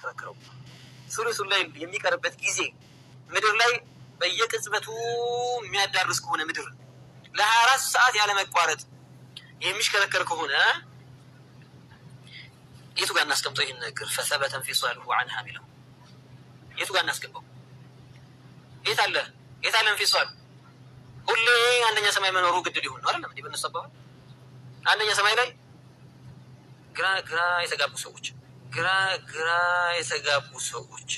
የሚያሽከረክረው ሱሉሱ ላይ የሚቀርበት ጊዜ ምድር ላይ በየቅጽበቱ የሚያዳርስ ከሆነ ምድር ለ24 ሰዓት ያለ መቋረጥ የሚሽከረከር ከሆነ የቱ ጋር እናስቀምጠው ይሄን ነገር فثبت انفصاله عنها ሚለው የቱ ጋር እናስቀምጠው የት አለ እንፊሳል ሁሌ አንደኛ ሰማይ መኖሩ ግድ ሊሆን ነው አይደል እንዴ በነሰበው አንደኛ ሰማይ ላይ ግራ የተጋቡ ሰዎች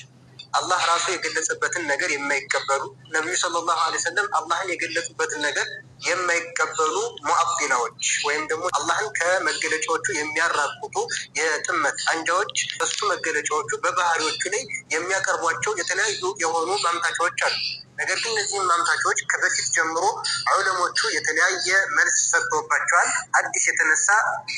አላህ ራሱ የገለጸበትን ነገር የማይቀበሉ ነብዩ ሰለላሁ ዐለይሂ ወሰለም አላህን የገለጹበትን ነገር የማይቀበሉ ሙአጥላዎች ወይም ደግሞ አላህን ከመገለጫዎቹ የሚያራቁቱ የጥመት አንጃዎች እሱ መገለጫዎቹ በባህሪዎቹ ላይ የሚያቀርቧቸው የተለያዩ የሆኑ ማምታቾች አሉ። ነገር ግን እነዚህ ማምታቾች ከበፊት ጀምሮ ዑለሞቹ የተለያየ መልስ ሰጥተውባቸዋል። አዲስ የተነሳ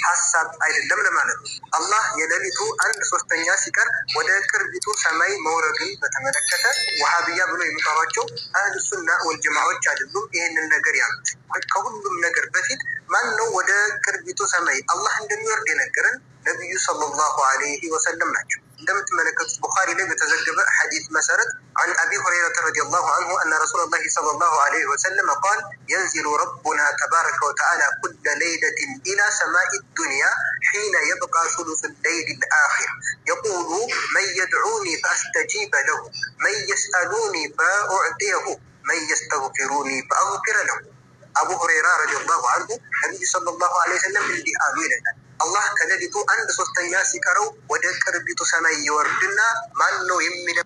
ሐሳብ አይደለም ለማለት ነው። አላህ የሌሊቱ 1/3 ሲቀር ወደ ቅርቢቱ ሰማይ መውረድን በተመለከተ ወሃቢያ ብሎ የሚጠሯቸው አህሉ ሱና ወልጀማዓዎች አይደሉም ይሄንን ነገር ያሉት። ከሁሉም ነገር በፊት ማን ነው ወደ ቅርቢቱ ሰማይ አላህ እንደሚወርድ የነገረን? ነብዩ ሰለላሁ ዐለይሂ ወሰለም ናቸው። እንደምትመለከቱት ቡኻሪ ላይ በተዘገበ ሐዲስ መሰረት عن أبي هريرة رضي الله عنه أن رسول الله صلى الله عليه وسلم قال ينزل ربنا تبارك وتعالى كل ليلة إلى سماء الدنيا حين يبقى ثلث الليل الآخر يقول من يدعوني فأستجيب له من يسألوني فأعطيه من يستغفروني فأغفر له أبو هريرة رضي الله عنه النبي صلى الله عليه وسلم اللي قالوا لنا الله كذلك 1/3 ሲቀረው ወደ ቅርቢቱ ሰማይ ይወርድና ማን ነው የሚለው